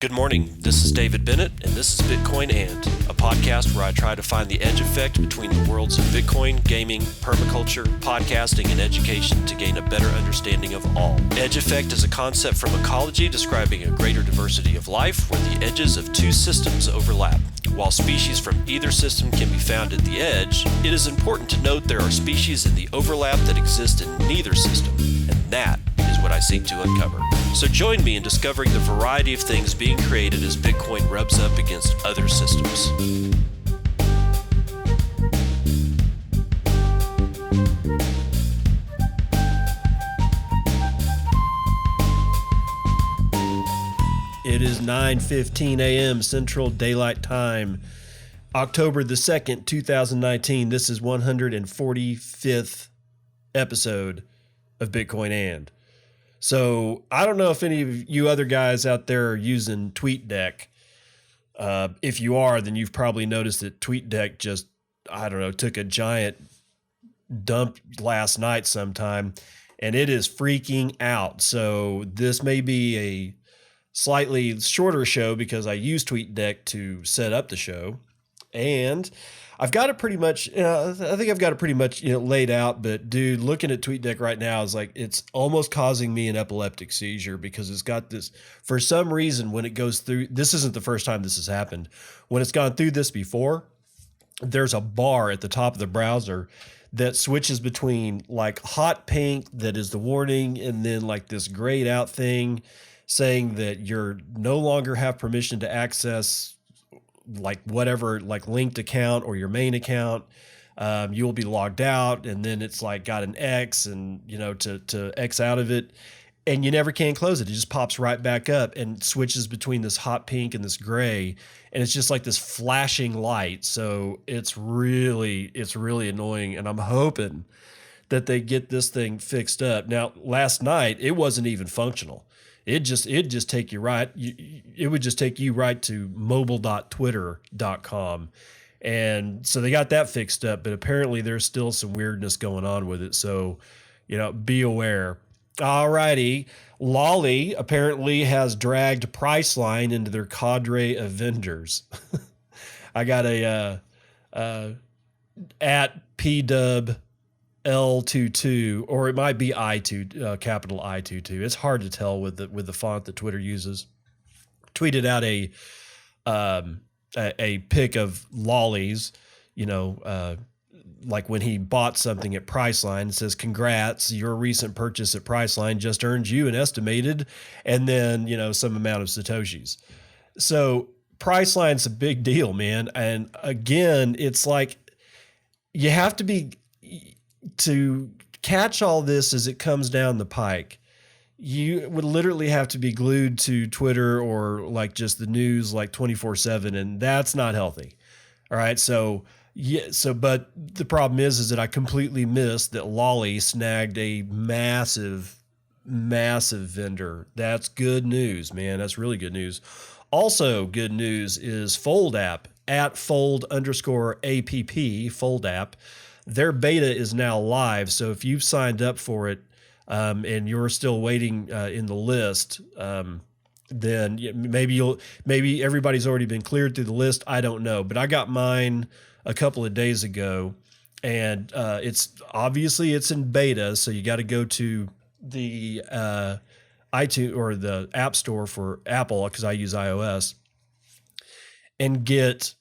Good morning. This is David Bennett, and this is Bitcoin And, a podcast where I try to find the edge effect between the worlds of Bitcoin, gaming, permaculture, podcasting, and education to gain a better understanding of all. Edge effect is a concept from ecology describing a greater diversity of life where the edges of two systems overlap. While species from either system can be found at the edge, it is important to note there are species in the overlap that exist in neither system, and that is what I seek to uncover. So join me in discovering the variety of things being created as Bitcoin rubs up against other systems. It is 9:15 a.m. Central Daylight Time, October the 2nd, 2019. This is 145th episode of Bitcoin And. So I don't know if any of you other guys out there are using TweetDeck. If you are, then you've probably noticed that TweetDeck just, took a giant dump last night sometime, and it is freaking out. So this may be a slightly shorter show because I use TweetDeck to set up the show, and I've got it pretty much, I think I've got it pretty much, laid out, but dude, looking at TweetDeck right now is like, it's almost causing me an epileptic seizure because it's got this, for some reason, when it goes through, this isn't the first time this has happened. When it's gone through this before, there's a bar at the top of the browser that switches between like hot pink, that is the warning, and then like this grayed out thing saying that you're no longer have permission to access like whatever, like linked account or your main account. You will be logged out, and then it's like got an X, and to X out of it, and you never can close it. It just pops right back up and switches between this hot pink and this gray, and it's just like this flashing light. So it's really annoying, and I'm hoping that they get this thing fixed up. Now, last night it wasn't even functional. It'd just take you right. It would just take you right to mobile.twitter.com. And so they got that fixed up, but apparently there's still some weirdness going on with it. So, be aware. All righty. Lolly apparently has dragged Priceline into their cadre of vendors. I got a at PW L22, or it might be I2, capital I22. It's hard to tell with the font that Twitter uses. Tweeted out a pic of Lolly's, like when he bought something at Priceline. It says, "Congrats, your recent purchase at Priceline just earned you an estimated," and then some amount of Satoshis. So Priceline's a big deal, man. And again, it's like you have to catch all this as it comes down the pike. You would literally have to be glued to Twitter or like just the news like 24/7, and that's not healthy. All right. So but the problem is that I completely missed that Lolly snagged a massive vendor. That's good news, man. That's really good news. Also good news is Fold app at fold_app, Fold app. Their beta is now live, so if you've signed up for it and you're still waiting in the list, then maybe everybody's already been cleared through the list. I don't know, but I got mine a couple of days ago, and it's in beta, so you got to go to the iTunes or the App Store for Apple, because I use iOS, and get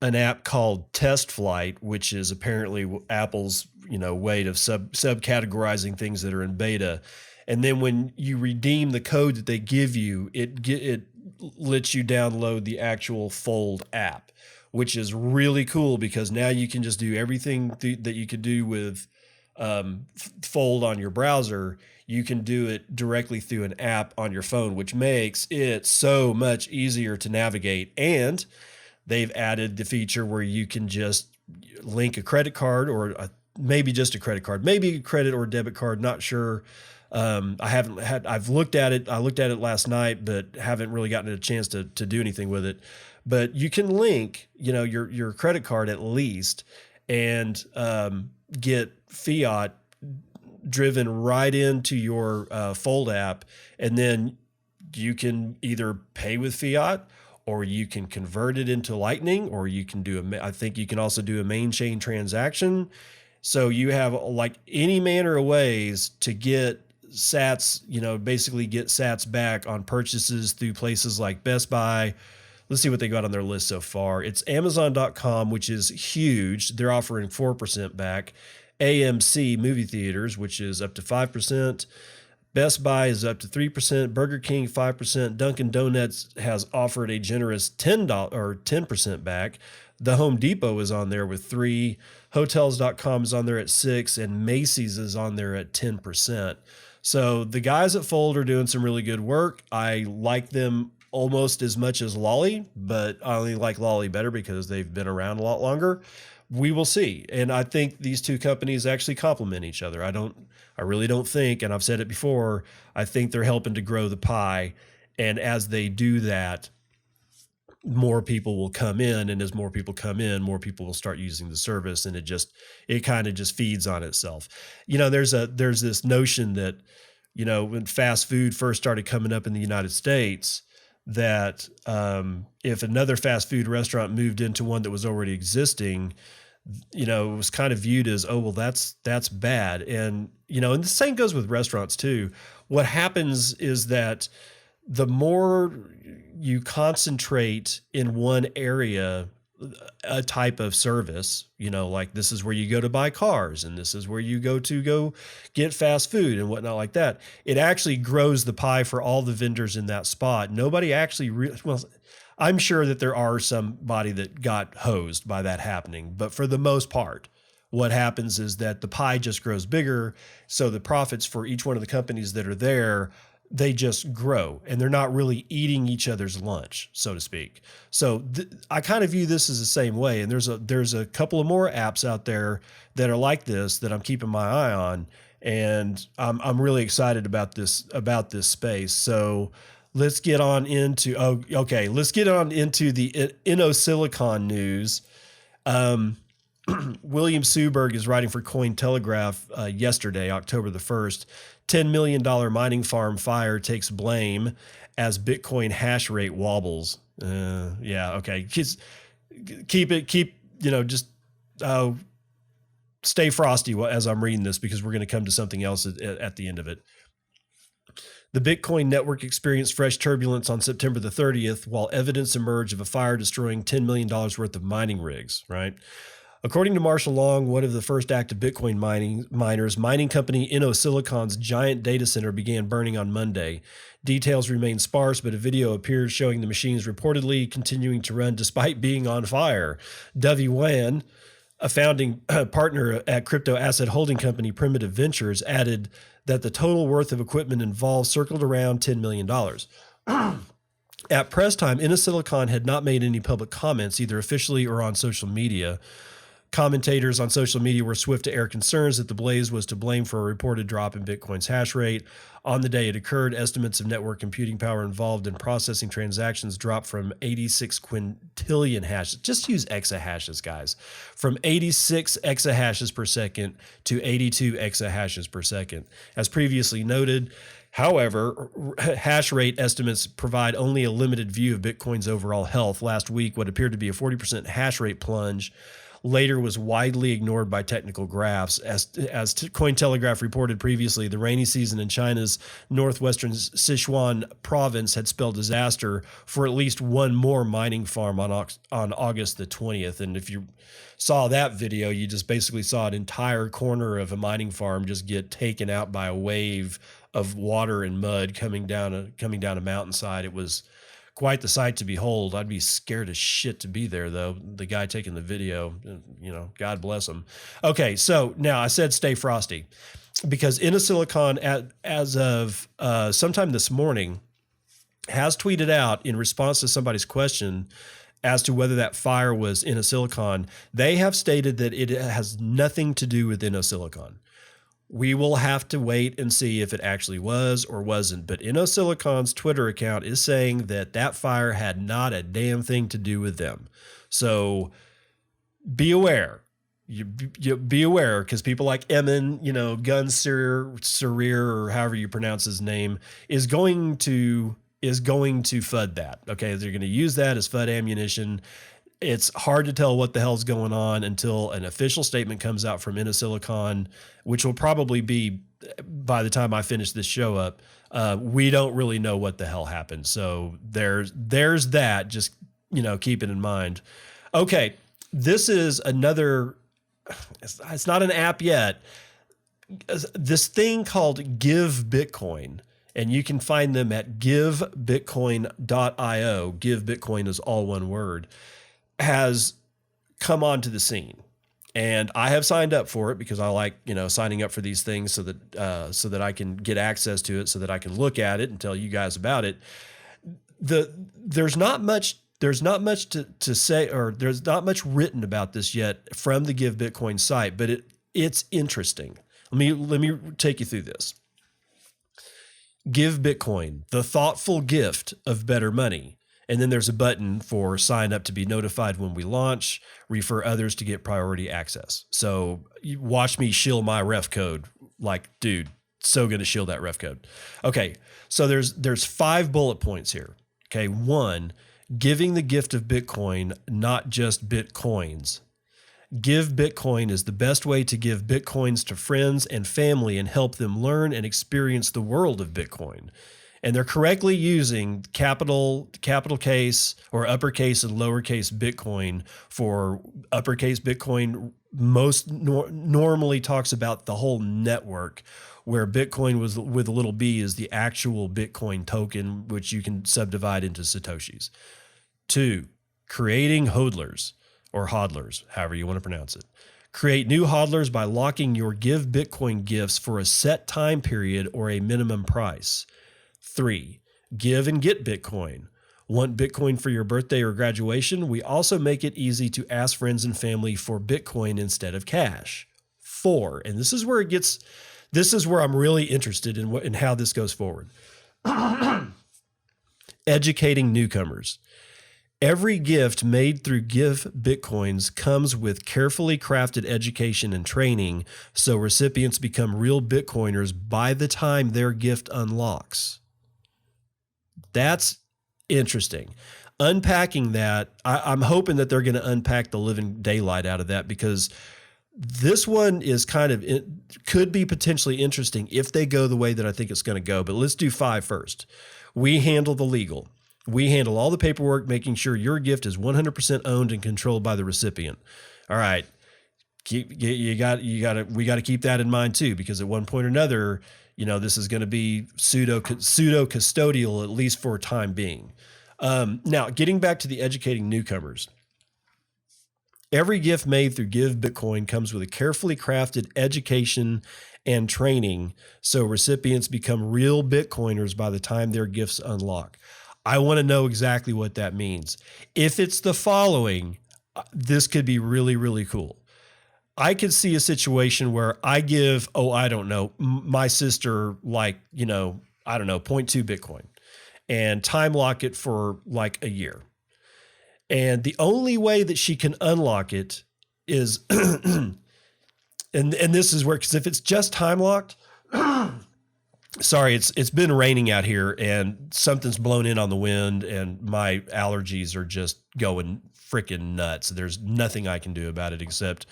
an app called Test Flight, which is apparently Apple's, way of subcategorizing things that are in beta. And then when you redeem the code that they give you, it lets you download the actual Fold app, which is really cool because now you can just do everything that you could do with Fold on your browser. You can do it directly through an app on your phone, which makes it so much easier to navigate. And they've added the feature where you can just link a credit card or maybe just a credit card, maybe a credit or debit card. Not sure. I've looked at it. I looked at it last night, but haven't really gotten a chance to do anything with it. But you can link, your credit card at least, and get fiat driven right into your Fold app, and then you can either pay with fiat, or you can convert it into Lightning, or you can I think you can also do a main chain transaction. So you have like any manner of ways to get sats, basically get sats back on purchases through places like Best Buy. Let's see what they got on their list so far. It's Amazon.com, which is huge. They're offering 4% back. AMC movie theaters, which is up to 5%. Best Buy is up to 3%. Burger King 5%. Dunkin' Donuts has offered a generous $10 back. The Home Depot is on there with 3. Hotels.com is on there at 6, and Macy's is on there at 10%. So the guys at Fold are doing some really good work. I like them almost as much as Lolly, but I only like Lolly better because they've been around a lot longer. We will see. And I think these two companies actually complement each other. I really don't think, and I've said it before, I think they're helping to grow the pie. And as they do that, more people will come in, and as more people come in, more people will start using the service, and it kind of just feeds on itself. There's this notion that, when fast food first started coming up in the United States, that if another fast food restaurant moved into one that was already existing, it was kind of viewed as, oh, well, that's bad. And, and the same goes with restaurants too. What happens is that the more you concentrate in one area, a type of service, like this is where you go to buy cars, and this is where you go get fast food and whatnot like that. It actually grows the pie for all the vendors in that spot. Nobody actually, well, I'm sure that there are somebody that got hosed by that happening, but for the most part, what happens is that the pie just grows bigger. So the profits for each one of the companies that are there, they just grow, and they're not really eating each other's lunch, so to speak. So I kind of view this as the same way. And there's a couple of more apps out there that are like this that I'm keeping my eye on, and I'm really excited about this space. So let's get on into the InnoSilicon news. William Suberg is writing for Cointelegraph yesterday, October the 1st. $10 million mining farm fire takes blame as Bitcoin hash rate wobbles. Okay. Stay frosty as I'm reading this, because we're going to come to something else at the end of it. The Bitcoin network experienced fresh turbulence on September the 30th, while evidence emerged of a fire destroying $10 million worth of mining rigs, right? According to Marshall Long, one of the first active Bitcoin miners, mining company InnoSilicon's giant data center began burning on Monday. Details remain sparse, but a video appeared showing the machines reportedly continuing to run despite being on fire. Dovey Wan, a founding partner at crypto asset holding company Primitive Ventures, added that the total worth of equipment involved circled around $10 million. At press time, InnoSilicon had not made any public comments, either officially or on social media. Commentators on social media were swift to air concerns that the blaze was to blame for a reported drop in Bitcoin's hash rate. On the day it occurred, estimates of network computing power involved in processing transactions dropped from 86 quintillion hashes. Just use exahashes, guys. From 86 exahashes per second to 82 exahashes per second. As previously noted, however, hash rate estimates provide only a limited view of Bitcoin's overall health. Last week, what appeared to be a 40% hash rate plunge later was widely ignored by technical graphs. As Cointelegraph reported previously, the rainy season in China's northwestern Sichuan province had spelled disaster for at least one more mining farm on August the 20th. And if you saw that video, you just basically saw an entire corner of a mining farm just get taken out by a wave of water and mud coming down a mountainside. It was quite the sight to behold. I'd be scared as shit to be there, though. The guy taking the video, God bless him. Okay, so now I said stay frosty, because InnoSilicon, as of sometime this morning, has tweeted out in response to somebody's question as to whether that fire was InnoSilicon. They have stated that it has nothing to do with InnoSilicon. We will have to wait and see if it actually was or wasn't. But InnoSilicon's Twitter account is saying that fire had not a damn thing to do with them. So be aware. You be aware, because people like Emin, Gun Sarir, or however you pronounce his name, is going to is going to FUD that. Okay. They're going to use that as FUD ammunition. It's hard to tell what the hell's going on until an official statement comes out from Silicon, which will probably be by the time I finish this show up. We don't really know what the hell happened. So there's that. Just, keep it in mind. Okay. This is another, it's not an app yet. This thing called Give Bitcoin, and you can find them at givebitcoin.io. Give Bitcoin is all one word, has come onto the scene. And I have signed up for it because I like, signing up for these things so that I can get access to it, so that I can look at it and tell you guys about it. There's not much to say, or there's not much written about this yet from the Give Bitcoin site, but it's interesting. Let me take you through this. Give Bitcoin, the thoughtful gift of better money. And then there's a button for sign up to be notified when we launch, refer others to get priority access. So you watch me shill my ref code. Like, dude, so going to shill that ref code. Okay. So there's 5 bullet points here. Okay. 1, giving the gift of Bitcoin, not just Bitcoins. Give Bitcoin is the best way to give Bitcoins to friends and family and help them learn and experience the world of Bitcoin. And they're correctly using capital case or uppercase and lowercase Bitcoin. For uppercase Bitcoin, normally talks about the whole network, where Bitcoin was with a little b is the actual Bitcoin token, which you can subdivide into Satoshis. 2, creating hodlers or hodlers, however you want to pronounce it. Create new hodlers by locking your Give Bitcoin gifts for a set time period or a minimum price. 3, give and get Bitcoin. Want Bitcoin for your birthday or graduation? We also make it easy to ask friends and family for Bitcoin instead of cash. 4, and this is where I'm really interested in how this goes forward. Educating newcomers. Every gift made through Give Bitcoins comes with carefully crafted education and training, so recipients become real Bitcoiners by the time their gift unlocks. That's interesting. Unpacking that, I'm hoping that they're going to unpack the living daylight out of that, because this one is could be potentially interesting if they go the way that I think it's going to go. But let's do 5 first. We handle the legal. We handle all the paperwork, making sure your gift is 100% owned and controlled by the recipient. All right. We got to keep that in mind too, because at one point or another, this is going to be pseudo custodial, at least for a time being. Now, getting back to the educating newcomers. Every gift made through Give Bitcoin comes with a carefully crafted education and training, so recipients become real Bitcoiners by the time their gifts unlock. I want to know exactly what that means. If it's the following, this could be really, really cool. I could see a situation where I give, my sister, 0.2 Bitcoin, and time lock it for like a year. And the only way that she can unlock it is, and this is where, because if it's just time locked, sorry, it's been raining out here and something's blown in on the wind and my allergies are just going freaking nuts. There's nothing I can do about it except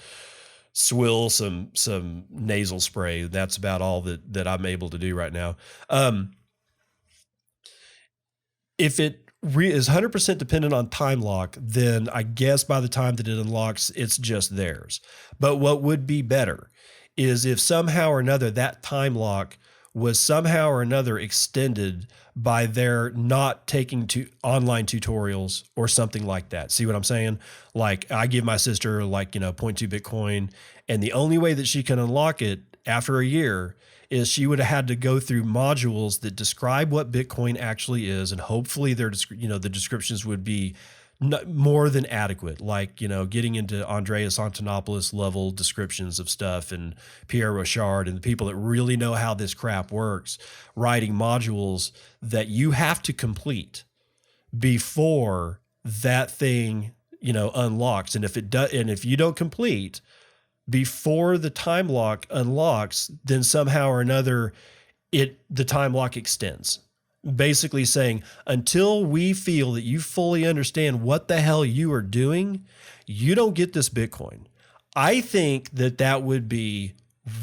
swill some nasal spray. That's about all that I'm able to do right now. If it is 100% dependent on time lock, then I guess by the time that it unlocks, it's just theirs. But what would be better is if somehow or another that time lock was somehow or another extended by their not taking to online tutorials or something like that. See what I'm saying? Like I give my sister 0.2 Bitcoin, and the only way that she can unlock it after a year is she would have had to go through modules that describe what Bitcoin actually is. And hopefully the descriptions would be more than adequate, getting into Andreas Antonopoulos level descriptions of stuff and Pierre Rochard and the people that really know how this crap works, writing modules that you have to complete before that thing, unlocks. And if you don't complete before the time lock unlocks, then somehow or another the time lock extends. basically saying, until we feel that you fully understand what the hell you are doing, you don't get this Bitcoin. I think that that would be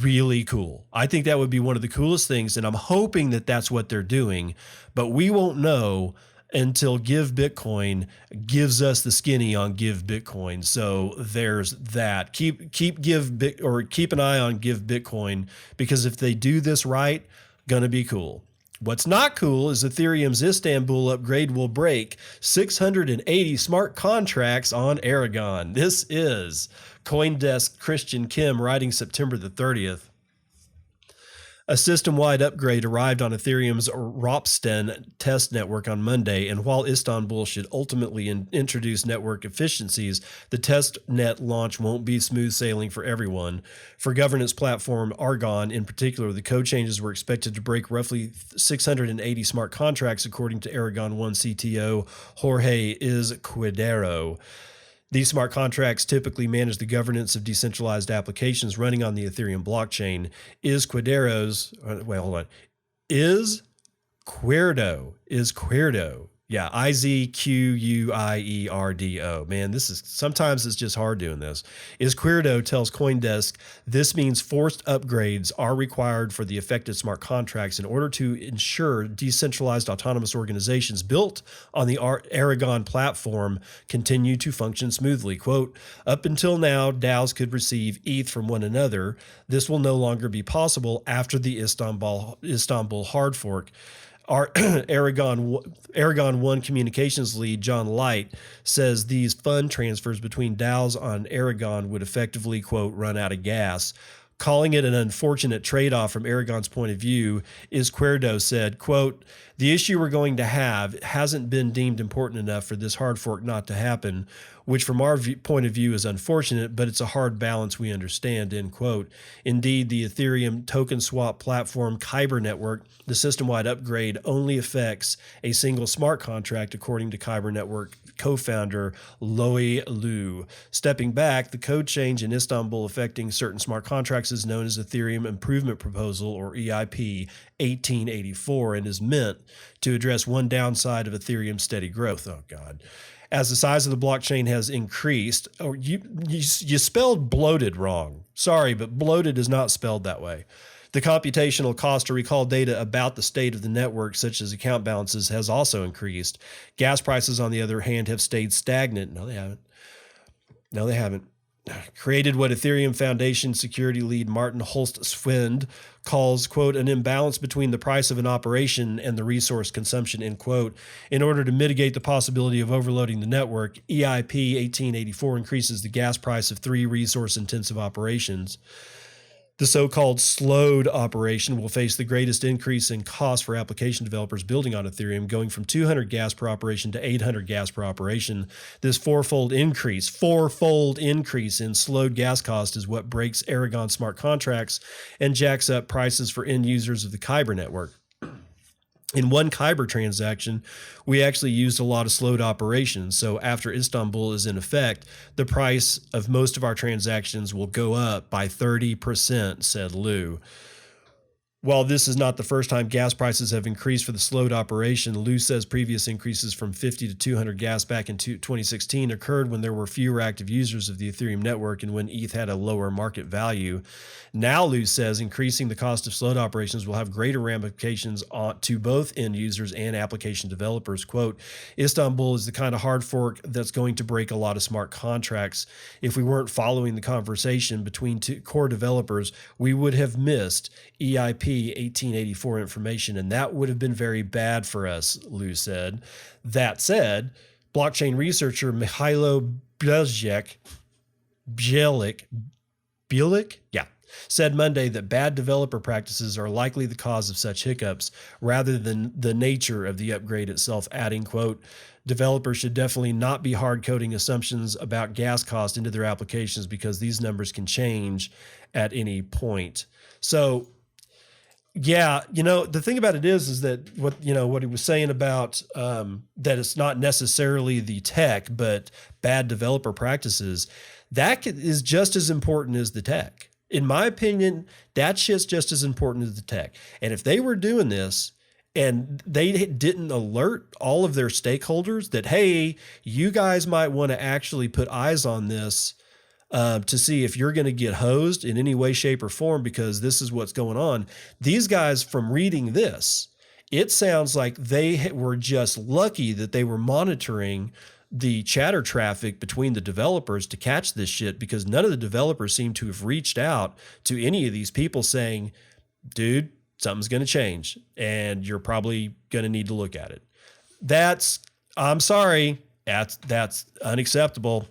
really cool. I think that would be one of the coolest things. And I'm hoping that that's what they're doing, but we won't know until Give Bitcoin gives us the skinny on Give Bitcoin. So there's that. Keep an eye on Give Bitcoin, because if they do this right, gonna be cool. What's not cool is Ethereum's Istanbul upgrade will break 680 smart contracts on Aragon. This is CoinDesk Christian Kim writing September the 30th. A system-wide upgrade arrived on Ethereum's Ropsten test network on Monday, and while Istanbul should ultimately introduce network efficiencies, the test net launch won't be smooth sailing for everyone. For governance platform Argon in particular, the code changes were expected to break roughly 680 smart contracts, according to Aragon 1 CTO Jorge Izquierdo. These smart contracts typically manage the governance of decentralized applications running on the Ethereum blockchain. Izquierdo. Yeah, Izquierdo. Man, sometimes it's just hard doing this. Izquierdo tells CoinDesk this means forced upgrades are required for the affected smart contracts in order to ensure decentralized autonomous organizations built on the Aragon platform continue to function smoothly. Quote, up until now, DAOs could receive ETH from one another. This will no longer be possible after the Istanbul hard fork. Our Aragon 1 communications lead, John Light, says these fund transfers between DAOs on Aragon would effectively, quote, run out of gas. Calling it an unfortunate trade-off from Aragon's point of view, Izquierdo said, quote, the issue we're going to have hasn't been deemed important enough for this hard fork not to happen, which from our point of view is unfortunate, but it's a hard balance we understand, end quote. Indeed, the Ethereum token swap platform Kyber network, the system-wide upgrade only affects a single smart contract, according to Kyber network co-founder Loi Lu. Stepping back, the code change in Istanbul affecting certain smart contracts is known as Ethereum Improvement Proposal, or EIP 1884, and is meant to address one downside of Ethereum's steady growth. Oh, God. As the size of the blockchain has increased, you spelled bloated wrong. Sorry, but bloated is not spelled that way. The computational cost to recall data about the state of the network, such as account balances, has also increased. Gas prices, on the other hand, have stayed stagnant. No, they haven't. Created what Ethereum Foundation security lead Martin Holst-Swind calls, quote, an imbalance between the price of an operation and the resource consumption, end quote. In order to mitigate the possibility of overloading the network, EIP 1884 increases the gas price of 3 resource-intensive operations. The so-called slowed operation will face the greatest increase in cost for application developers building on Ethereum, going from 200 gas per operation to 800 gas per operation. This fourfold increase in slowed gas cost is what breaks Aragon smart contracts and jacks up prices for end users of the Kyber network. In one Kyber transaction, we actually used a lot of slowed operations. So after Istanbul is in effect, the price of most of our transactions will go up by 30%, said Lou. While this is not the first time gas prices have increased for the slowed operation, Lou says previous increases from 50 to 200 gas back in 2016 occurred when there were fewer active users of the Ethereum network and when ETH had a lower market value. Now, Lou says increasing the cost of slowed operations will have greater ramifications to both end users and application developers. Quote, Istanbul is the kind of hard fork that's going to break a lot of smart contracts. If we weren't following the conversation between two core developers, we would have missed EIP 1884 information, and that would have been very bad for us, Lou said. That said, blockchain researcher Mihailo Bielik said Monday that bad developer practices are likely the cause of such hiccups rather than the nature of the upgrade itself, adding, quote, developers should definitely not be hard coding assumptions about gas cost into their applications because these numbers can change at any point. So, yeah, the thing about it is that what he was saying about that it's not necessarily the tech, but bad developer practices, that is just as important as the tech. In my opinion, that shit's just as important as the tech. And if they were doing this And they didn't alert all of their stakeholders that, hey, you guys might want to actually put eyes on this to see if you're going to get hosed in any way, shape, or form, because this is what's going on. These guys, from reading this, it sounds like they were just lucky that they were monitoring the chatter traffic between the developers to catch this shit, because none of the developers seem to have reached out to any of these people saying, dude, something's going to change and you're probably going to need to look at it. I'm sorry, that's unacceptable.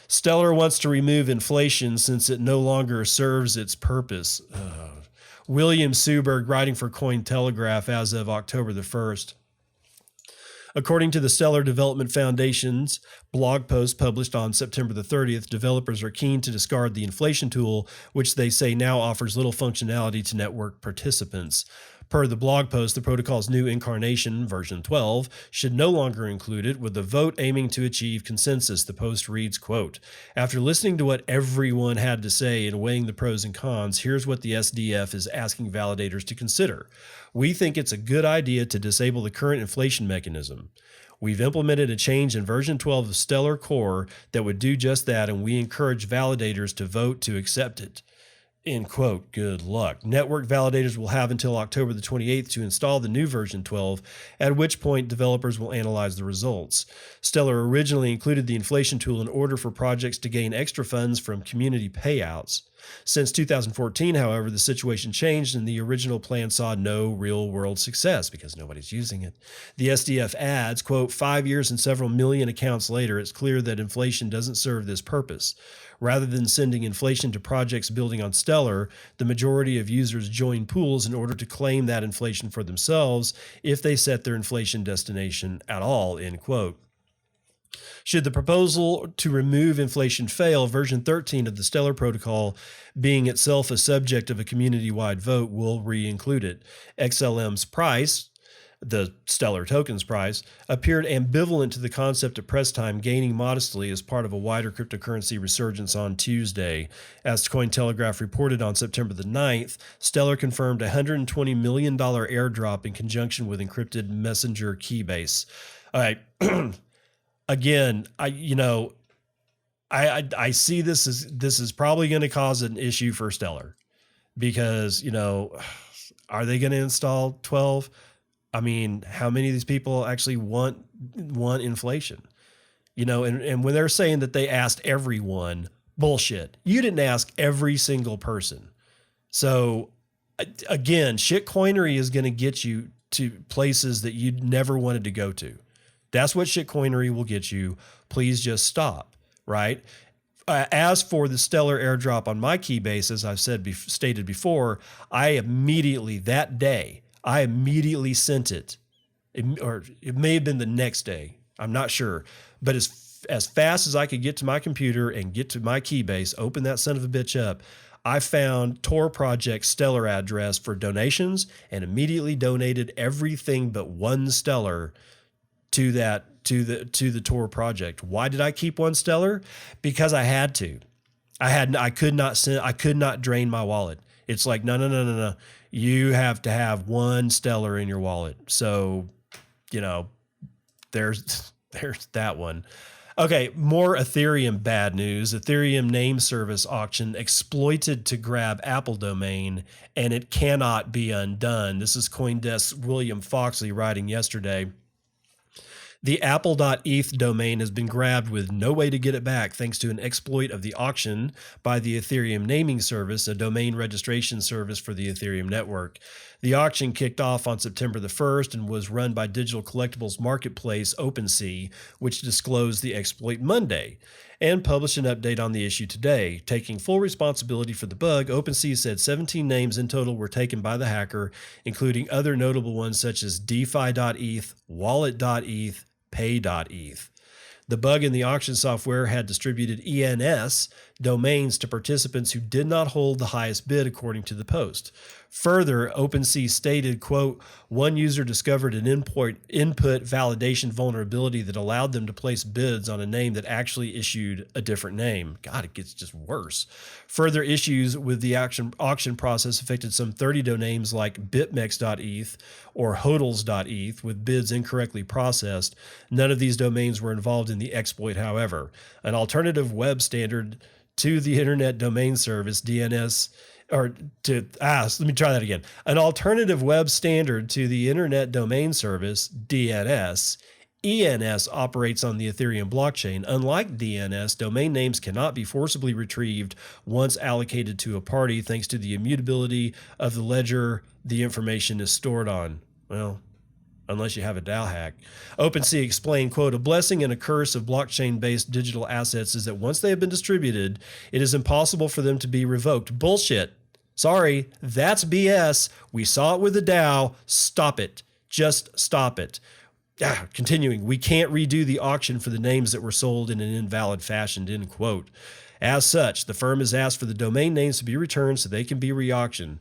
Stellar wants to remove inflation since it no longer serves its purpose. William Suberg, writing for Cointelegraph as of October the 1st. According to the Stellar Development Foundation's blog post published on September the 30th, developers are keen to discard the inflation tool, which they say now offers little functionality to network participants. Per the blog post, the protocol's new incarnation, version 12, should no longer include it, with the vote aiming to achieve consensus. The post reads, quote, after listening to what everyone had to say and weighing the pros and cons, here's what the SDF is asking validators to consider. We think it's a good idea to disable the current inflation mechanism. We've implemented a change in version 12 of Stellar Core that would do just that, and we encourage validators to vote to accept it. End quote. Good luck. Network validators will have until October the 28th to install the new version 12, at which point developers will analyze the results. Stellar originally included the inflation tool in order for projects to gain extra funds from community payouts. Since 2014, however, the situation changed and the original plan saw no real-world success because nobody's using it. The SDF adds, quote, 5 years and several million accounts later, it's clear that inflation doesn't serve this purpose. Rather than sending inflation to projects building on Stellar, the majority of users join pools in order to claim that inflation for themselves if they set their inflation destination at all, end quote. Should the proposal to remove inflation fail, version 13 of the Stellar protocol, being itself a subject of a community-wide vote, will re-include it. XLM's price, the Stellar token's price, appeared ambivalent to the concept of press time, gaining modestly as part of a wider cryptocurrency resurgence on Tuesday. As Cointelegraph reported on September the 9th, Stellar confirmed a $120 million airdrop in conjunction with encrypted messenger keybase. All right. Again, I see this is probably going to cause an issue for Stellar, because, are they going to install 12? I mean, how many of these people actually want inflation? And when they're saying that they asked everyone, bullshit. You didn't ask every single person. So again, shitcoinery is going to get you to places that you never wanted to go to. That's what shitcoinery will get you. Please just stop, right? As for the Stellar airdrop on my keybase, as I've stated before, I immediately sent it, or it may have been the next day. I'm not sure. But as fast as I could get to my computer and get to my keybase, open that son of a bitch up, I found Tor Project Stellar address for donations and immediately donated everything but one Stellar to the Tor project. Why did I keep one Stellar? Because I had to. I could not drain my wallet. It's like, no. You have to have one Stellar in your wallet. So, there's that one. Okay, more Ethereum bad news. Ethereum name service auction exploited to grab Apple domain, and it cannot be undone. This is CoinDesk's William Foxley writing yesterday. The apple.eth domain has been grabbed with no way to get it back thanks to an exploit of the auction by the Ethereum naming service, a domain registration service for the Ethereum network. The auction kicked off on September the 1st and was run by digital collectibles marketplace OpenSea, which disclosed the exploit Monday and published an update on the issue today. Taking full responsibility for the bug, OpenSea said 17 names in total were taken by the hacker, including other notable ones such as DeFi.eth, Wallet.eth, Pay.eth. The bug in the auction software had distributed ENS domains to participants who did not hold the highest bid, according to the Post. Further, OpenSea stated, quote, one user discovered an input validation vulnerability that allowed them to place bids on a name that actually issued a different name. God, it gets just worse. Further issues with the auction process affected some 30 domains like bitmex.eth or hodls.eth with bids incorrectly processed. None of these domains were involved in the exploit, however. An alternative web standard to the Internet Domain Service, DNS, let me try that again. An alternative web standard to the Internet Domain Service, DNS, ENS operates on the Ethereum blockchain. Unlike DNS, domain names cannot be forcibly retrieved once allocated to a party thanks to the immutability of the ledger the information is stored on. Well, unless you have a DAO hack. OpenSea explained, quote, a blessing and a curse of blockchain-based digital assets is that once they have been distributed, it is impossible for them to be revoked. Bullshit. Sorry, that's BS. We saw it with the DAO. Stop it. Just stop it. Continuing, we can't redo the auction for the names that were sold in an invalid fashion, end quote. As such, the firm has asked for the domain names to be returned so they can be re-auctioned.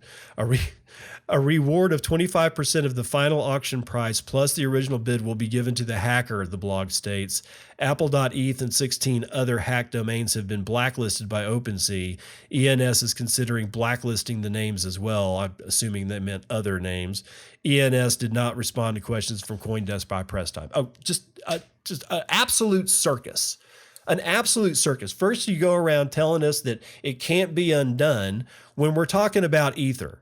A reward of 25% of the final auction price plus the original bid will be given to the hacker, the blog states. Apple.eth and 16 other hacked domains have been blacklisted by OpenSea. ENS is considering blacklisting the names as well. I'm assuming that meant other names. ENS did not respond to questions from CoinDesk by press time. Oh, just an absolute circus. An absolute circus. First, you go around telling us that it can't be undone when we're talking about Ether,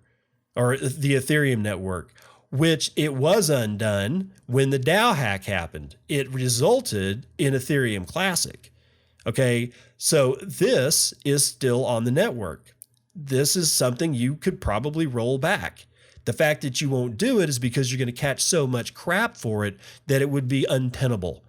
or the Ethereum network, which it was undone when the DAO hack happened. It resulted in Ethereum Classic. Okay, so this is still on the network. This is something you could probably roll back. The fact that you won't do it is because you're going to catch so much crap for it that it would be untenable.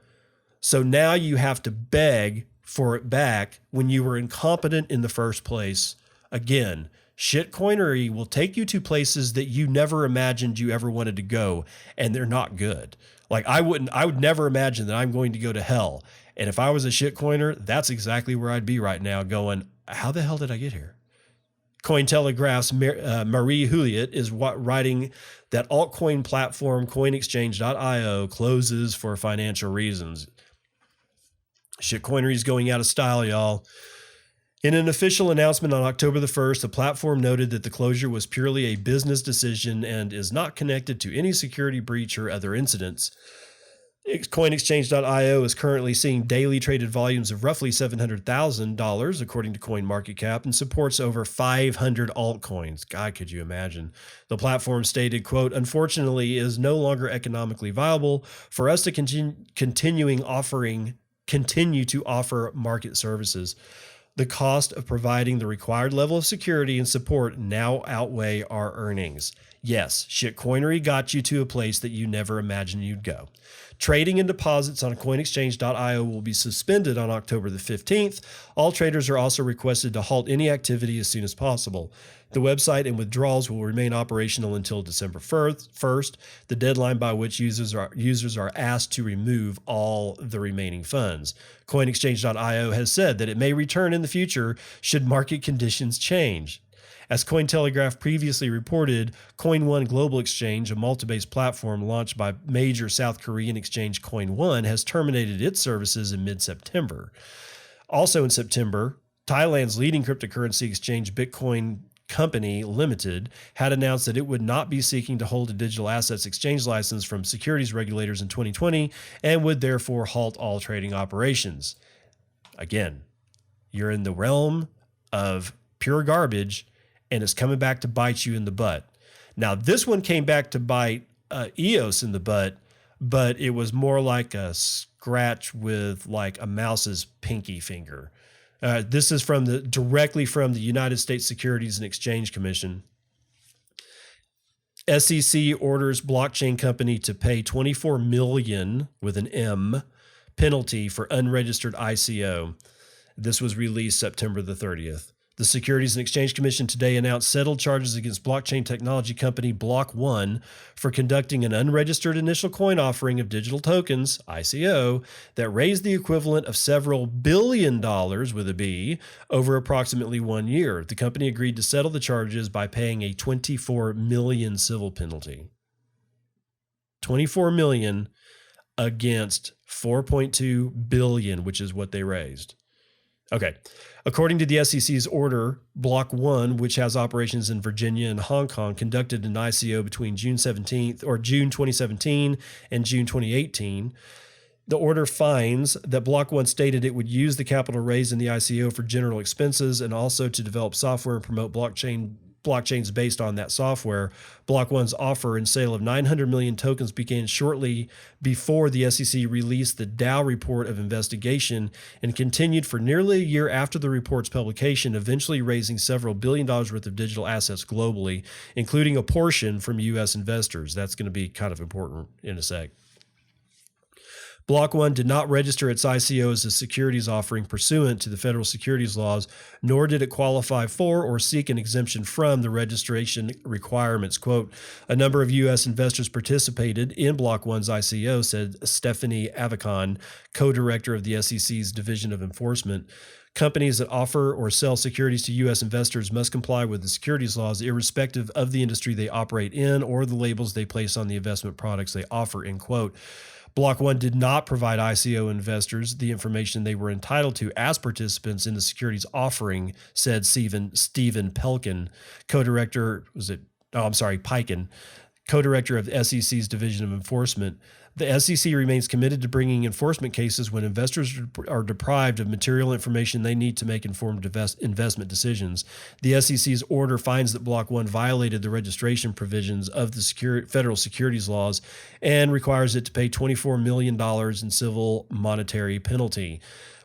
So now you have to beg for it back when you were incompetent in the first place. Again, shitcoinery will take you to places that you never imagined you ever wanted to go, and they're not good. Like I would never imagine that I'm going to go to hell. And if I was a shitcoiner, that's exactly where I'd be right now going, how the hell did I get here? Cointelegraph's Marie Huliet is writing that altcoin platform CoinExchange.io closes for financial reasons. Shitcoinery is going out of style, y'all. In an official announcement on October the 1st, the platform noted that the closure was purely a business decision and is not connected to any security breach or other incidents. CoinExchange.io is currently seeing daily traded volumes of roughly $700,000, according to CoinMarketCap, and supports over 500 altcoins. God, could you imagine? The platform stated, quote, unfortunately, it is no longer economically viable for us to continue to offer market services. The cost of providing the required level of security and support now outweigh our earnings. Yes, shitcoinery got you to a place that you never imagined you'd go. Trading and deposits on CoinExchange.io will be suspended on October the 15th. All traders are also requested to halt any activity as soon as possible. The website and withdrawals will remain operational until December 1st, the deadline by which users are asked to remove all the remaining funds. CoinExchange.io has said that it may return in the future should market conditions change. As Cointelegraph previously reported, CoinOne Global Exchange, a Malta-based platform launched by major South Korean exchange CoinOne, has terminated its services in mid-September. Also in September, Thailand's leading cryptocurrency exchange Bitcoin Company Limited had announced that it would not be seeking to hold a digital assets exchange license from securities regulators in 2020 and would therefore halt all trading operations. Again, you're in the realm of pure garbage, and it's coming back to bite you in the butt. Now, this one came back to bite EOS in the butt, but it was more like a scratch with like a mouse's pinky finger. This is directly from the United States Securities and Exchange Commission. SEC orders blockchain company to pay $24 million with an M penalty for unregistered ICO. This was released September the 30th. The Securities and Exchange Commission today announced settled charges against blockchain technology company Block One for conducting an unregistered initial coin offering of digital tokens, ICO, that raised the equivalent of several $billion with a B over approximately 1 year. The company agreed to settle the charges by paying a $24 million civil penalty. $24 million against $4.2 billion, which is what they raised. Okay. According to the SEC's order, Block One, which has operations in Virginia and Hong Kong, conducted an ICO between June 2017 and June 2018. The order finds that Block One stated it would use the capital raised in the ICO for general expenses and also to develop software and promote blockchains based on that software. Block One's offer and sale of 900 million tokens began shortly before the SEC released the Dow report of investigation and continued for nearly a year after the report's publication, eventually raising several $1 billion worth of digital assets globally, including a portion from U.S. investors. That's going to be kind of important in a sec. Block One did not register its ICO as a securities offering pursuant to the federal securities laws, nor did it qualify for or seek an exemption from the registration requirements. Quote, a number of U.S. investors participated in Block One's ICO, said Stephanie Avicon, co-director of the SEC's Division of Enforcement. Companies that offer or sell securities to U.S. investors must comply with the securities laws, irrespective of the industry they operate in or the labels they place on the investment products they offer, end quote. Block One did not provide ICO investors the information they were entitled to as participants in the securities offering, said Stephen Pelkin, Piken, co-director of the SEC's Division of Enforcement. The SEC remains committed to bringing enforcement cases when investors are deprived of material information they need to make informed investment decisions. The SEC's order finds that Block One violated the registration provisions of the federal securities laws and requires it to pay $24 million in civil monetary penalty.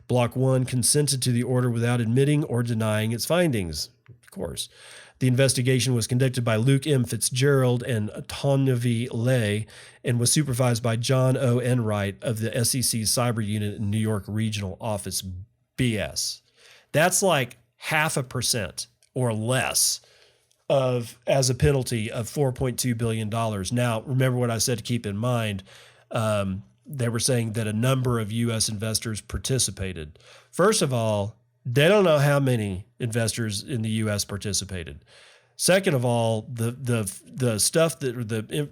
Block One consented to the order without admitting or denying its findings, of course. The investigation was conducted by Luke M. Fitzgerald and Tonnevi Lay and was supervised by John O. Enright of the SEC's Cyber Unit in New York Regional Office. BS. That's like 0.5% or less as a penalty of $4.2 billion. Now, remember what I said to keep in mind. They were saying that a number of U.S. investors participated. First of all, they don't know how many investors in the U.S. participated. Second of all, the stuff that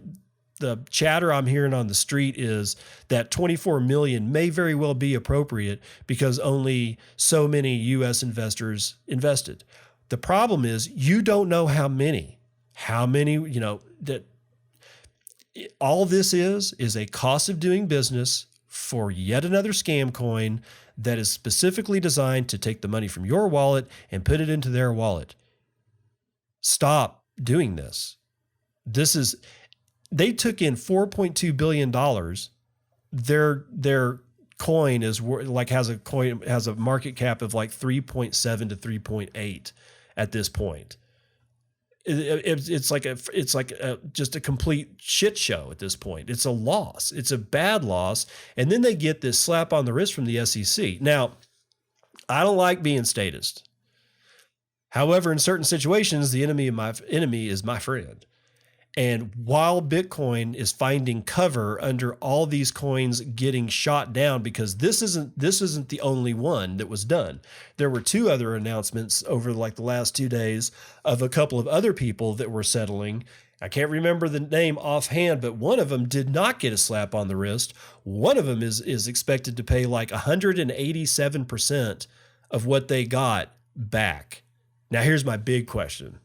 the chatter I'm hearing on the street is that 24 million may very well be appropriate because only so many U.S. investors invested. The problem is you don't know how many, that all this is a cost of doing business for yet another scam coin that is specifically designed to take the money from your wallet and put it into their wallet. Stop doing this. They took in $4.2 billion. Their coin has a market cap of like 3.7 to 3.8 at this point. It's like just a complete shit show at this point. It's a loss. It's a bad loss. And then they get this slap on the wrist from the SEC. Now, I don't like being statist. However, in certain situations, the enemy is my friend. And while Bitcoin is finding cover under all these coins getting shot down, because this isn't the only one that was done. There were two other announcements over like the last 2 days of a couple of other people that were settling. I can't remember the name offhand, but one of them did not get a slap on the wrist. One of them is expected to pay like 187% of what they got back. Now, here's my big question.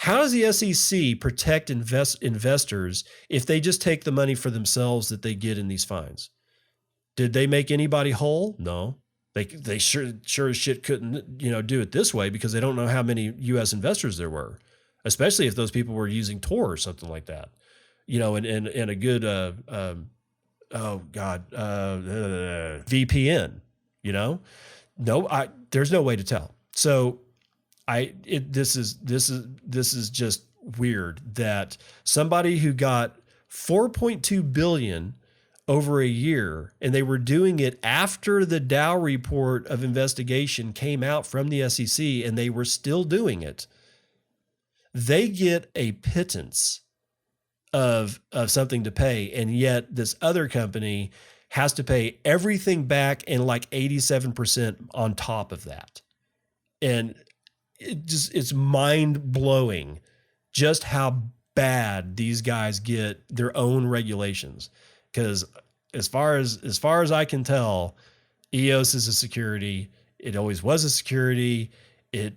How does the SEC protect investors if they just take the money for themselves that they get in these fines? Did they make anybody whole? No. They sure as shit couldn't, do it this way because they don't know how many U.S. investors there were, especially if those people were using Tor or something like that, and a good, VPN, No, there's no way to tell. So this is just weird that somebody who got $4.2 billion over a year, and they were doing it after the Dow report of investigation came out from the SEC, and they were still doing it, they get a pittance of something to pay, and yet this other company has to pay everything back and like 87% on top of that. And it's mind blowing just how bad these guys get their own regulations. Because as far as I can tell, EOS is a security. It always was a security. It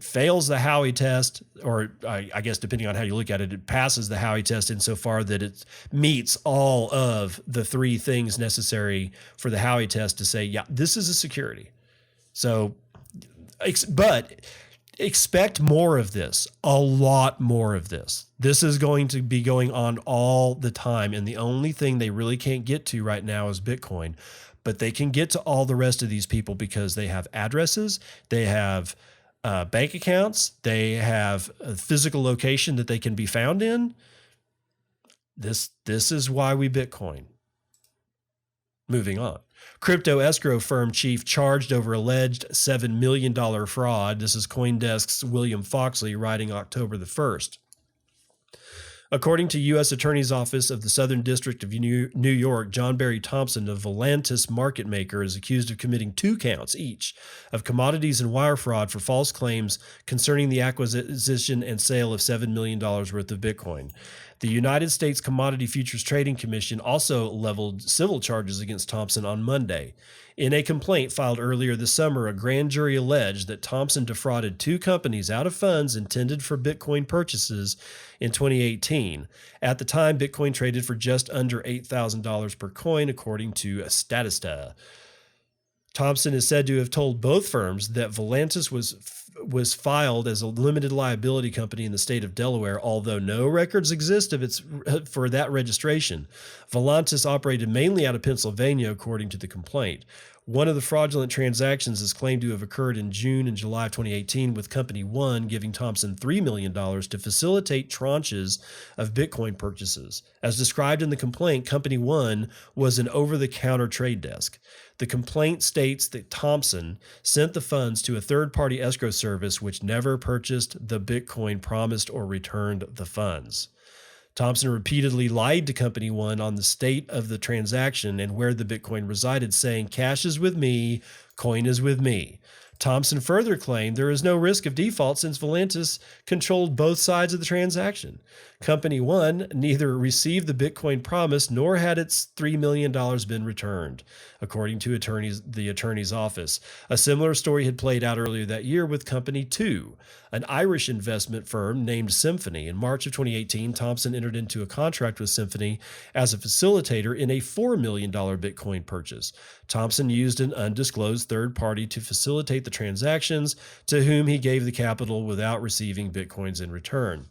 fails the Howey test, or I guess depending on how you look at it, it passes the Howey test insofar that it meets all of the three things necessary for the Howey test to say, yeah, this is a security. So, but expect more of this, a lot more of this. This is going to be going on all the time. And the only thing they really can't get to right now is Bitcoin, but they can get to all the rest of these people because they have addresses, they have bank accounts, they have a physical location that they can be found in. This is why we Bitcoin. Moving on. Crypto escrow firm chief charged over alleged $7 million fraud. This is CoinDesk's William Foxley writing October the 1st. According to U.S. Attorney's Office of the Southern District of New York, John Barry Thompson, of Volantis Market Maker, is accused of committing 2 counts each of commodities and wire fraud for false claims concerning the acquisition and sale of $7 million worth of Bitcoin. The United States Commodity Futures Trading Commission also leveled civil charges against Thompson on Monday. In a complaint filed earlier this summer, a grand jury alleged that Thompson defrauded 2 companies out of funds intended for Bitcoin purchases in 2018. At the time, Bitcoin traded for just under $8,000 per coin, according to Statista. Thompson is said to have told both firms that Volantis was filed as a limited liability company in the state of Delaware, although no records exist for that registration. Volantis operated mainly out of Pennsylvania, according to the complaint. One of the fraudulent transactions is claimed to have occurred in June and July of 2018, with Company One giving Thompson $3 million to facilitate tranches of Bitcoin purchases. As described in the complaint, Company One was an over-the-counter trade desk. The complaint states that Thompson sent the funds to a third-party escrow service which never purchased the Bitcoin promised or returned the funds. Thompson repeatedly lied to Company One on the state of the transaction and where the Bitcoin resided, saying, "Cash is with me, coin is with me." Thompson further claimed there is no risk of default since Volantis controlled both sides of the transaction. Company One neither received the Bitcoin promised nor had its $3 million been returned, according to the attorney's office. A similar story had played out earlier that year with Company Two, an Irish investment firm named Symphony. In March of 2018, Thompson entered into a contract with Symphony as a facilitator in a $4 million Bitcoin purchase. Thompson used an undisclosed third party to facilitate the transactions, to whom he gave the capital without receiving Bitcoins in return.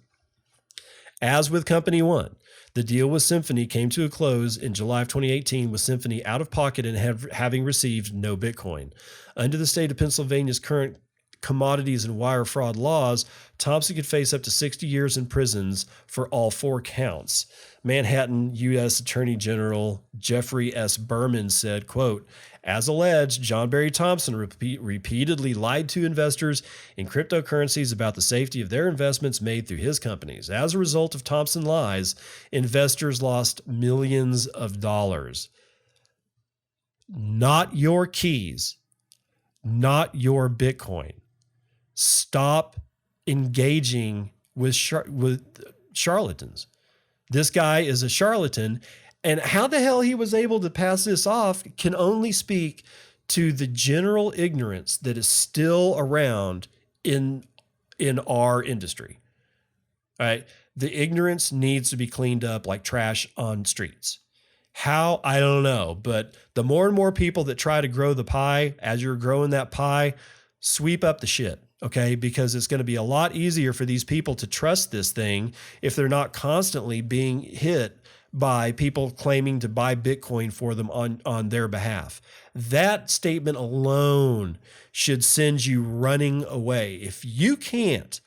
As with Company One, the deal with Symphony came to a close in July of 2018, with Symphony out of pocket and having received no Bitcoin. Under the state of Pennsylvania's current commodities and wire fraud laws, Thompson could face up to 60 years in prisons for all 4 counts. Manhattan U.S. Attorney General Jeffrey S. Berman said, quote, "As alleged, John Barry Thompson repeatedly lied to investors in cryptocurrencies about the safety of their investments made through his companies. As a result of Thompson lies, investors lost millions of dollars." Not your keys, not your Bitcoin. Stop engaging with charlatans. This guy is a charlatan, and how the hell he was able to pass this off can only speak to the general ignorance that is still around in our industry. All right? The ignorance needs to be cleaned up like trash on streets. How? I don't know. But the more and more people that try to grow the pie, as you're growing that pie, sweep up the shit, okay? Because it's going to be a lot easier for these people to trust this thing if they're not constantly being hit by people claiming to buy Bitcoin for them on their behalf. That statement alone should send you running away. If you can't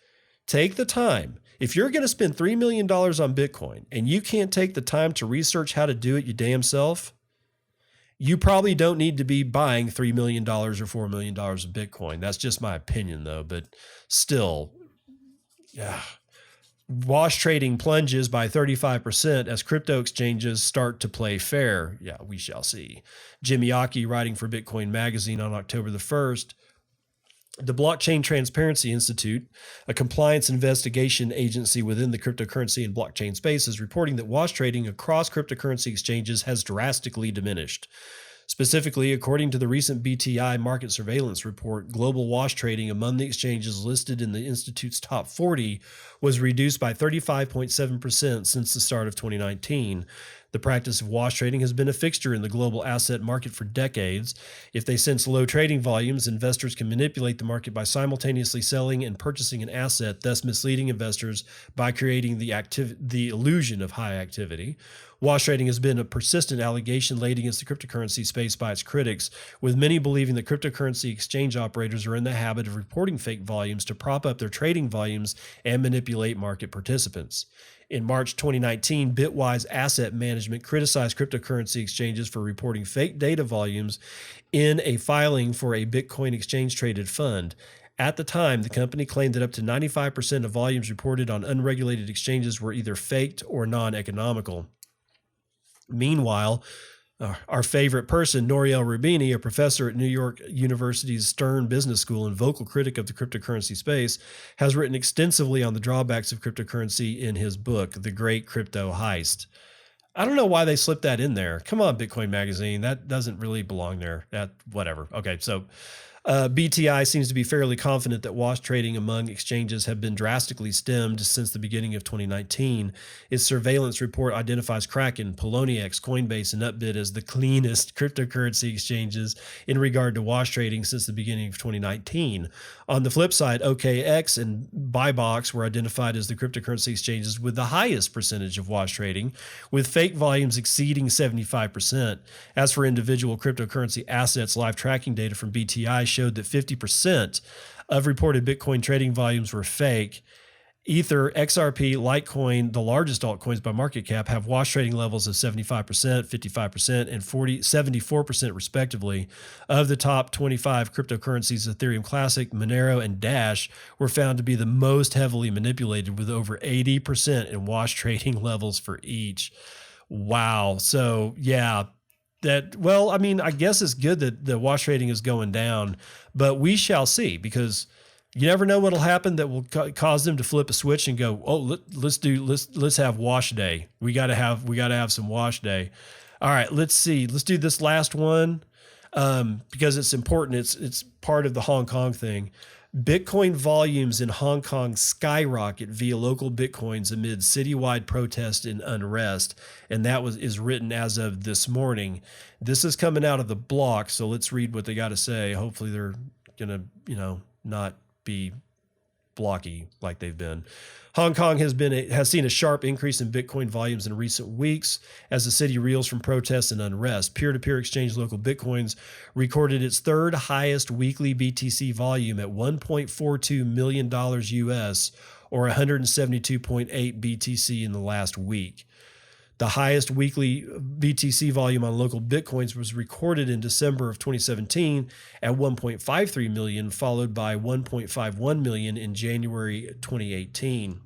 Take the time. If you're going to spend $3 million on Bitcoin and you can't take the time to research how to do it your damn self, you probably don't need to be buying $3 million or $4 million of Bitcoin. That's just my opinion, though. But still, yeah. Wash trading plunges by 35% as crypto exchanges start to play fair. Yeah, we shall see. Jimmy Aki, writing for Bitcoin Magazine on October the 1st, the Blockchain Transparency Institute, a compliance investigation agency within the cryptocurrency and blockchain space, is reporting that wash trading across cryptocurrency exchanges has drastically diminished. Specifically, according to the recent BTI market surveillance report, global wash trading among the exchanges listed in the Institute's top 40 was reduced by 35.7% since the start of 2019. The practice of wash trading has been a fixture in the global asset market for decades. If they sense low trading volumes, investors can manipulate the market by simultaneously selling and purchasing an asset, thus misleading investors by creating the illusion of high activity. Wash trading has been a persistent allegation laid against the cryptocurrency space by its critics, with many believing that cryptocurrency exchange operators are in the habit of reporting fake volumes to prop up their trading volumes and manipulate market participants. In March 2019, Bitwise Asset Management criticized cryptocurrency exchanges for reporting fake data volumes in a filing for a Bitcoin exchange-traded fund. At the time, the company claimed that up to 95% of volumes reported on unregulated exchanges were either faked or non-economical. Meanwhile, our favorite person, Nouriel Roubini, a professor at New York University's Stern Business School and vocal critic of the cryptocurrency space, has written extensively on the drawbacks of cryptocurrency in his book, The Great Crypto Heist. I don't know why they slipped that in there. Come on, Bitcoin Magazine. That doesn't really belong there. Whatever. Okay, so BTI seems to be fairly confident that wash trading among exchanges have been drastically stemmed since the beginning of 2019. Its surveillance report identifies Kraken, Poloniex, Coinbase, and Upbit as the cleanest cryptocurrency exchanges in regard to wash trading since the beginning of 2019. On the flip side, OKX and Buybox were identified as the cryptocurrency exchanges with the highest percentage of wash trading, with fake volumes exceeding 75%. As for individual cryptocurrency assets, live tracking data from BTI showed that 50% of reported Bitcoin trading volumes were fake. Ether, XRP, Litecoin, the largest altcoins by market cap, have wash trading levels of 75%, 55%, and 74% respectively. Of the top 25 cryptocurrencies, Ethereum Classic, Monero, and Dash were found to be the most heavily manipulated, with over 80% in wash trading levels for each. Wow. So, yeah. I guess it's good that the wash trading is going down, but we shall see, because you never know what'll happen that will cause them to flip a switch and go, oh, let's have wash day. We gotta have some wash day. All right, let's see. Let's do this last one because it's important. It's part of the Hong Kong thing. Bitcoin volumes in Hong Kong skyrocket via local Bitcoins amid citywide protest and unrest. And that is written as of this morning. This is coming out of the block, so let's read what they got to say. Hopefully they're going to, not be blocky like they've been. Hong Kong has seen a sharp increase in Bitcoin volumes in recent weeks as the city reels from protests and unrest. Peer-to-peer exchange local Bitcoins recorded its third highest weekly BTC volume at $1.42 million US, or 172.8 BTC in the last week. The highest weekly BTC volume on local Bitcoins was recorded in December of 2017 at 1.53 million, followed by 1.51 million in January 2018.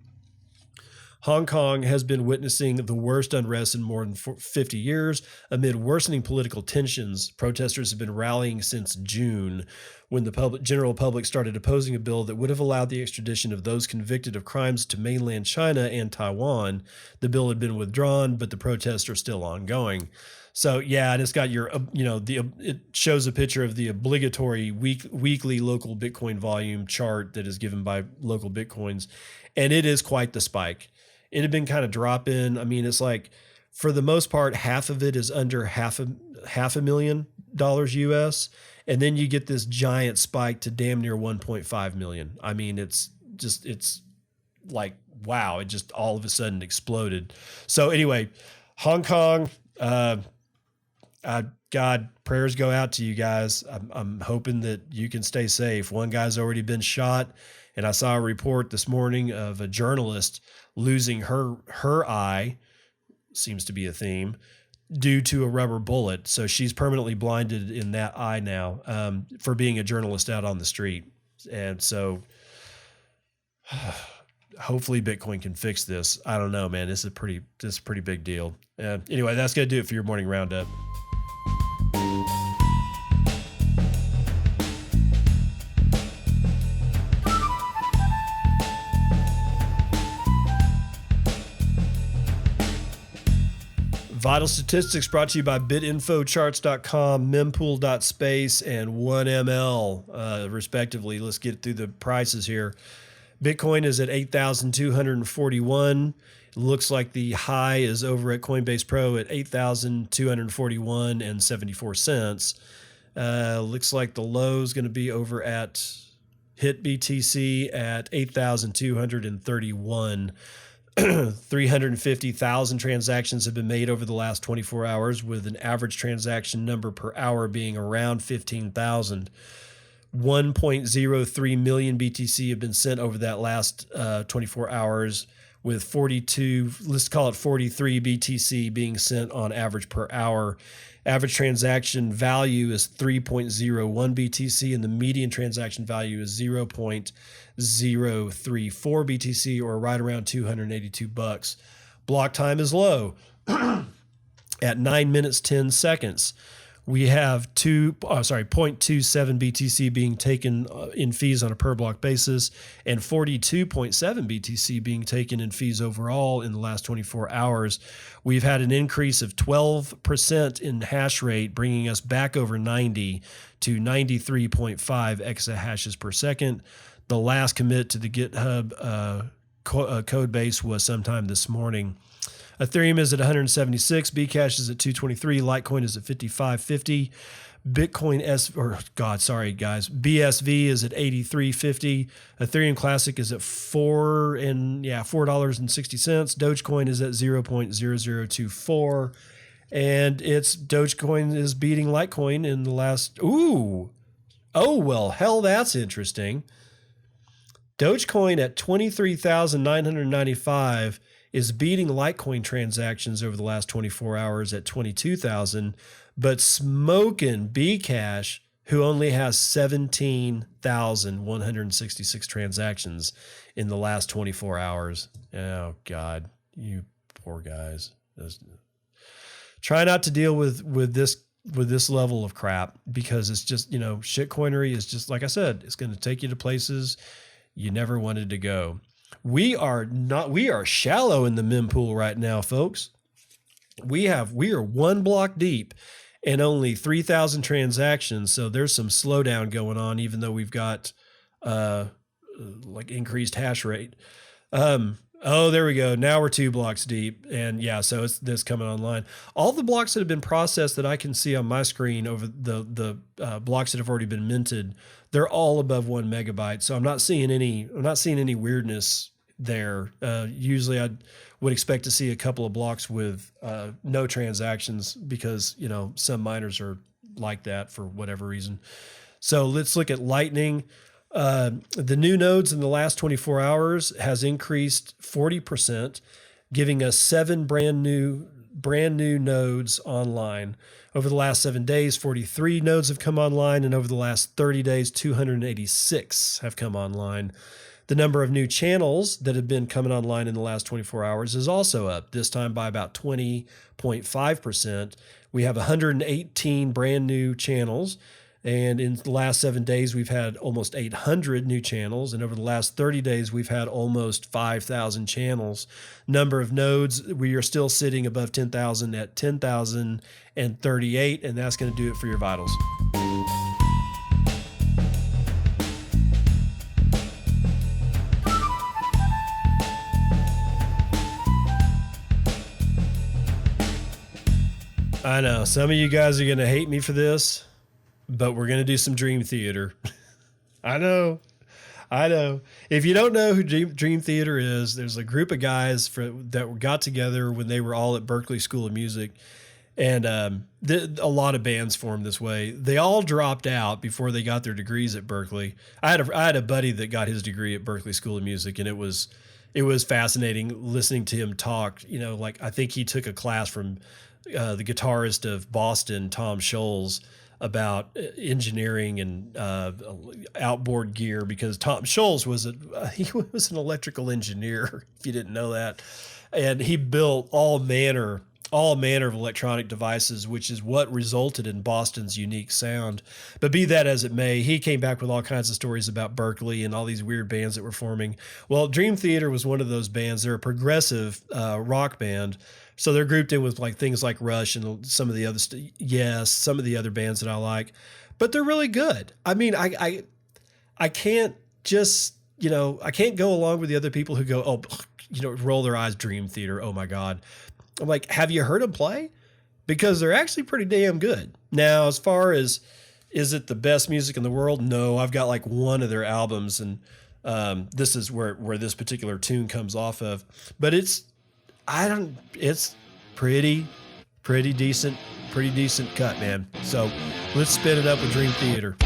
Hong Kong has been witnessing the worst unrest in more than 50 years amid worsening political tensions. Protesters have been rallying since June, when the general public started opposing a bill that would have allowed the extradition of those convicted of crimes to mainland China and Taiwan. The bill had been withdrawn, but the protests are still ongoing. So yeah, and it's got your, it shows a picture of the obligatory weekly local Bitcoin volume chart that is given by local Bitcoins, and it is quite the spike. It had been kind of dropping. I mean, it's like, for the most part, half of it is under half a $1 million US. And then you get this giant spike to damn near 1.5 million. I mean, it's like, wow, it just all of a sudden exploded. So anyway, Hong Kong, God, prayers go out to you guys. I'm hoping that you can stay safe. One guy's already been shot, And I saw a report this morning of a journalist losing her eye, seems to be a theme, due to a rubber bullet. So she's permanently blinded in that eye now, for being a journalist out on the street. And so hopefully Bitcoin can fix this. I don't know, man. This is a pretty big deal. Anyway, that's going to do it for your morning roundup. Vital statistics brought to you by bitinfocharts.com, mempool.space, and 1ML, respectively. Let's get through the prices here. Bitcoin is at 8,241. It looks like the high is over at Coinbase Pro at 8,241 and 74 cents. Looks like the low is going to be over at HitBTC at 8,231. 350,000 transactions have been made over the last 24 hours, with an average transaction number per hour being around 15,000. 1.03 million BTC have been sent over that last 24 hours, with 43 BTC being sent on average per hour. Average transaction value is 3.01 BTC, and the median transaction value is 0.034 BTC, or right around $282. Block time is low at 9 minutes 10 seconds. We have 0.27 BTC being taken in fees on a per block basis, and 42.7 BTC being taken in fees overall in the last 24 hours. We've had an increase of 12% in hash rate, bringing us back over 90 to 93.5 exahashes per second. The last commit to the GitHub code base was sometime this morning. Ethereum is at 176, Bcash is at 223, Litecoin is at 55.50, BSV is at 83.50, Ethereum Classic is at $4.60, Dogecoin is at 0.0024, and Dogecoin is beating Litecoin in the last. Hell, that's interesting. Dogecoin at 23,995 is beating Litecoin transactions over the last 24 hours at 22,000, but smoking Bcash, who only has 17,166 transactions in the last 24 hours. Oh God, you poor guys. Try not to deal with this level of crap, because it's just, shitcoinery is just, like I said, it's going to take you to places you never wanted to go. We are shallow in the mempool right now, folks. We are one block deep and only 3,000 transactions. So there's some slowdown going on, even though we've got increased hash rate. There we go. Now we're 2 blocks deep. And yeah, so it's this coming online. All the blocks that have been processed that I can see on my screen over the blocks that have already been minted, they're all above 1 megabyte. So I'm not seeing any weirdness there. Usually I would expect to see a couple of blocks with no transactions, because, some miners are like that for whatever reason. So let's look at Lightning. The new nodes in the last 24 hours has increased 40%, giving us 7 brand new nodes online. Over the last 7 days, 43 nodes have come online, and over the last 30 days, 286 have come online. The number of new channels that have been coming online in the last 24 hours is also up, this time by about 20.5%. We have 118 brand new channels. And in the last 7 days, we've had almost 800 new channels. And over the last 30 days, we've had almost 5,000 channels. Number of nodes, we are still sitting above 10,000 at 10,038. And that's going to do it for your vitals. I know some of you guys are going to hate me for this, but we're going to do some Dream Theater. I know. If you don't know who Dream Theater is, there's a group of guys that got together when they were all at Berklee School of Music, And a lot of bands formed this way. They all dropped out before they got their degrees at Berklee. I had a buddy that got his degree at Berklee School of Music, and it was fascinating listening to him talk. You know, like I think he took a class from the guitarist of Boston, Tom Scholes, about engineering and outboard gear, because Tom Scholes was an electrical engineer, if you didn't know that, and he built all manner of electronic devices, which is what resulted in Boston's unique sound. But be that as it may, he came back with all kinds of stories about Berklee and all these weird bands that were forming. Well, Dream Theater was one of those bands. They're a progressive rock band. So they're grouped in with like things like Rush and some of the other some of the other bands that I like, but they're really good. I mean, I can't just, I can't go along with the other people who go, roll their eyes, Dream Theater, oh my God. I'm like, have you heard them play? Because they're actually pretty damn good. Now, as far as, is it the best music in the world? No, I've got like one of their albums, and this is where this particular tune comes off of. But it's pretty decent cut, man. So let's spin it up with Dream Theater.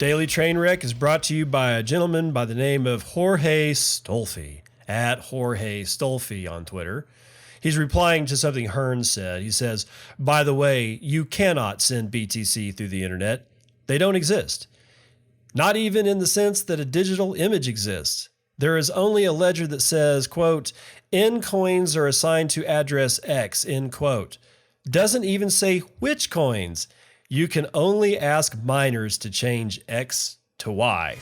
Daily Trainwreck is brought to you by a gentleman by the name of Jorge Stolfi, at Jorge Stolfi on Twitter. He's replying to something Hearns said. He says, by the way, you cannot send BTC through the internet. They don't exist. Not even in the sense that a digital image exists. There is only a ledger that says, quote, N coins are assigned to address X, end quote. Doesn't even say which coins. You can only ask miners to change X to Y.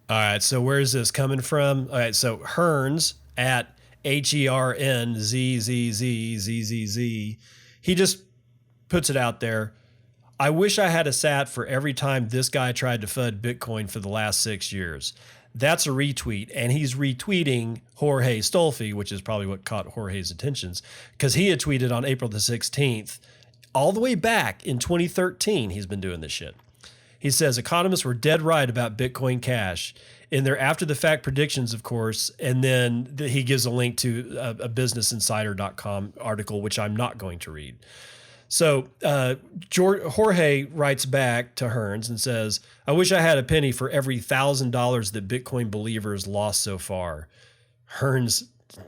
All right, so where's this coming from? All right, so Hearns at HERNZZZZZZ, he just puts it out there. I wish I had a sat for every time this guy tried to FUD Bitcoin for the last 6 years. That's a retweet, and he's retweeting Jorge Stolfi, which is probably what caught Jorge's attentions, because he had tweeted on April the 16th, all the way back in 2013, he's been doing this shit. He says, economists were dead right about Bitcoin Cash in their after-the-fact predictions, of course, and then he gives a link to a businessinsider.com article, which I'm not going to read. So Jorge writes back to Hearns and says, I wish I had a penny for every $1,000 that Bitcoin believers lost so far. Hearns,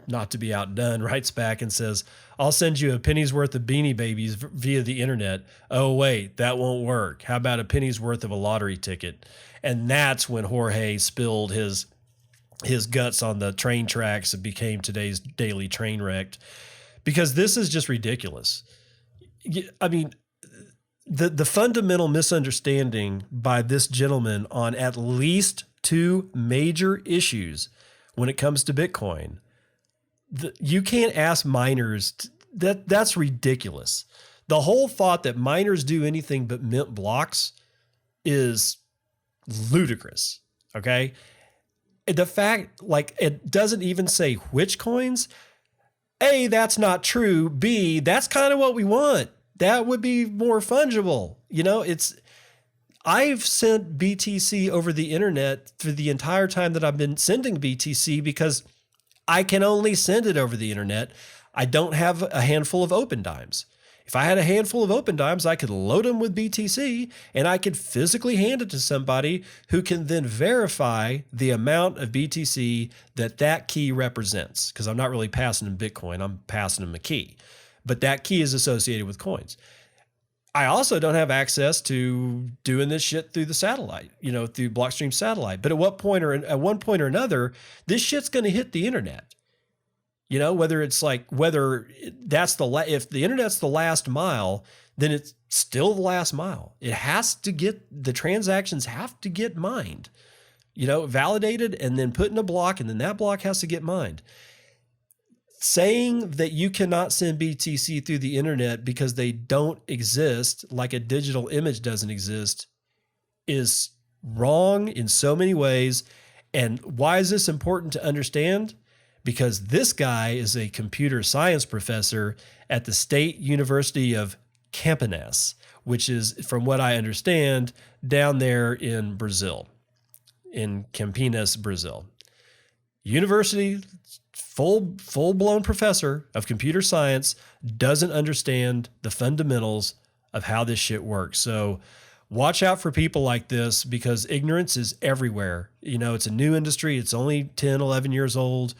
not to be outdone, writes back and says, I'll send you a penny's worth of Beanie Babies via the internet. Oh, wait, that won't work. How about a penny's worth of a lottery ticket? And that's when Jorge spilled his guts on the train tracks and became today's Daily Trainwreck, because this is just ridiculous. I mean, the fundamental misunderstanding by this gentleman on at least two major issues when it comes to Bitcoin, you can't ask miners. That's ridiculous. The whole thought that miners do anything but mint blocks is ludicrous. Okay. The fact, like, it doesn't even say which coins. A, that's not true. B, that's kind of what we want. That would be more fungible. You know, I've sent BTC over the internet for the entire time that I've been sending BTC because I can only send it over the internet. I don't have a handful of open dimes. If I had a handful of open dimes, I could load them with BTC and I could physically hand it to somebody who can then verify the amount of BTC that key represents. Because I'm not really passing them Bitcoin, I'm passing them a key. But that key is associated with coins. I also don't have access to doing this shit through the satellite, through Blockstream satellite. But at one point or another, this shit's going to hit the internet. If the internet's the last mile, then it's still the last mile. The transactions have to get mined, validated and then put in a block, and then that block has to get mined. Saying that you cannot send BTC through the internet because they don't exist, like a digital image doesn't exist, is wrong in so many ways. And why is this important to understand? Because this guy is a computer science professor at the State University of Campinas, which is, from what I understand, down there in Brazil, in Campinas, Brazil. University, full-blown professor of computer science, doesn't understand the fundamentals of how this shit works. So watch out for people like this, because ignorance is everywhere. It's a new industry. It's only 10, 11 years old.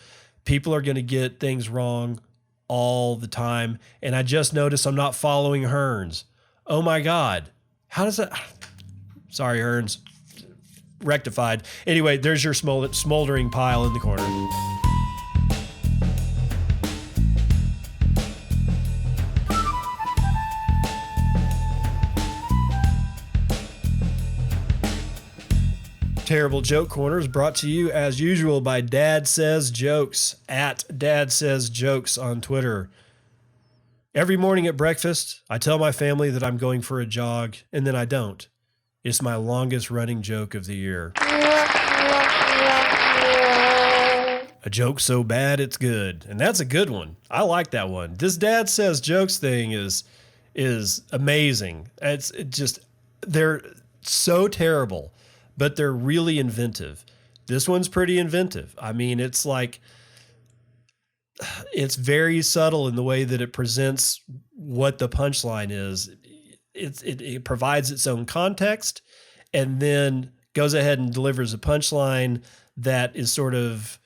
People are going to get things wrong all the time. And I just noticed I'm not following Hearns. Oh my God. How does that? Sorry, Hearns. Rectified. Anyway, there's your smoldering pile in the corner. Terrible Joke Corner is brought to you, as usual, by Dad Says Jokes, at Dad Says Jokes on Twitter. Every morning at breakfast, I tell my family that I'm going for a jog, and then I don't. It's my longest running joke of the year. A joke so bad it's good. And that's a good one. I like that one. This Dad Says Jokes thing is amazing. They're so terrible, but they're really inventive. This one's pretty inventive. I mean, it's like, it's very subtle in the way that it presents what the punchline is. It provides its own context and then goes ahead and delivers a punchline that is sort of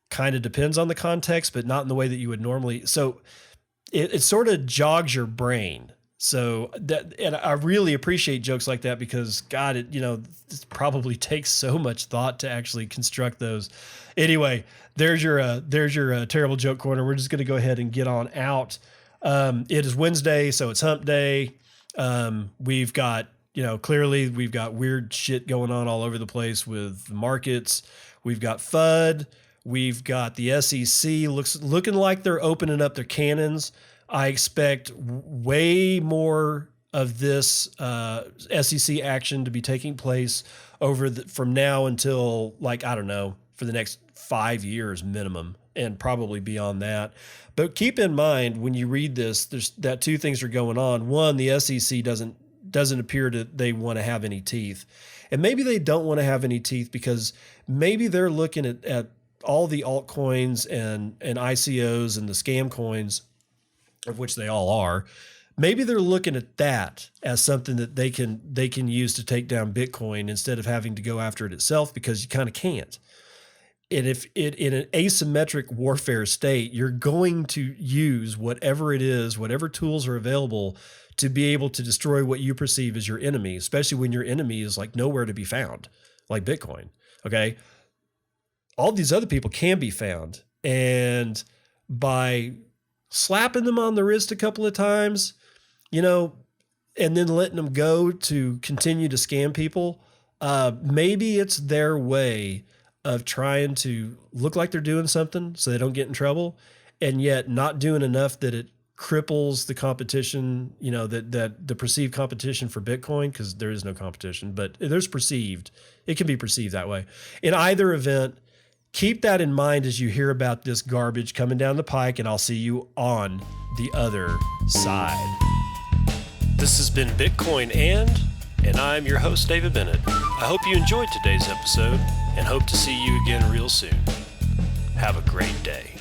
kind of depends on the context, but not in the way that you would normally. So it sort of jogs your brain. So that, and I really appreciate jokes like that because God, it probably takes so much thought to actually construct those. Anyway, there's your terrible joke corner. We're just going to go ahead and get on out. It is Wednesday, so it's hump day. We've got, clearly we've got weird shit going on all over the place with the markets. We've got FUD. We've got the SEC looking like they're opening up their cannons. I expect way more of this SEC action to be taking place from now until, like, I don't know, for the next 5 years minimum, and probably beyond that. But keep in mind when you read this, there's that two things are going on. One, the SEC doesn't appear they want to have any teeth, and maybe they don't want to have any teeth because maybe they're looking at all the altcoins and ICOs and the scam coins, of which they all are. Maybe they're looking at that as something that they can use to take down Bitcoin instead of having to go after it itself, because you kind of can't. And if in an asymmetric warfare state, you're going to use whatever it is, whatever tools are available to be able to destroy what you perceive as your enemy, especially when your enemy is like nowhere to be found, like Bitcoin. Okay. All these other people can be found. And by slapping them on the wrist a couple of times, and then letting them go to continue to scam people, maybe it's their way of trying to look like they're doing something so they don't get in trouble, and yet not doing enough that it cripples the competition, that the perceived competition for Bitcoin, because there is no competition, but there's perceived. It can be perceived that way. In either event, keep that in mind as you hear about this garbage coming down the pike, and I'll see you on the other side. This has been Bitcoin and I'm your host, David Bennett. I hope you enjoyed today's episode and hope to see you again real soon. Have a great day.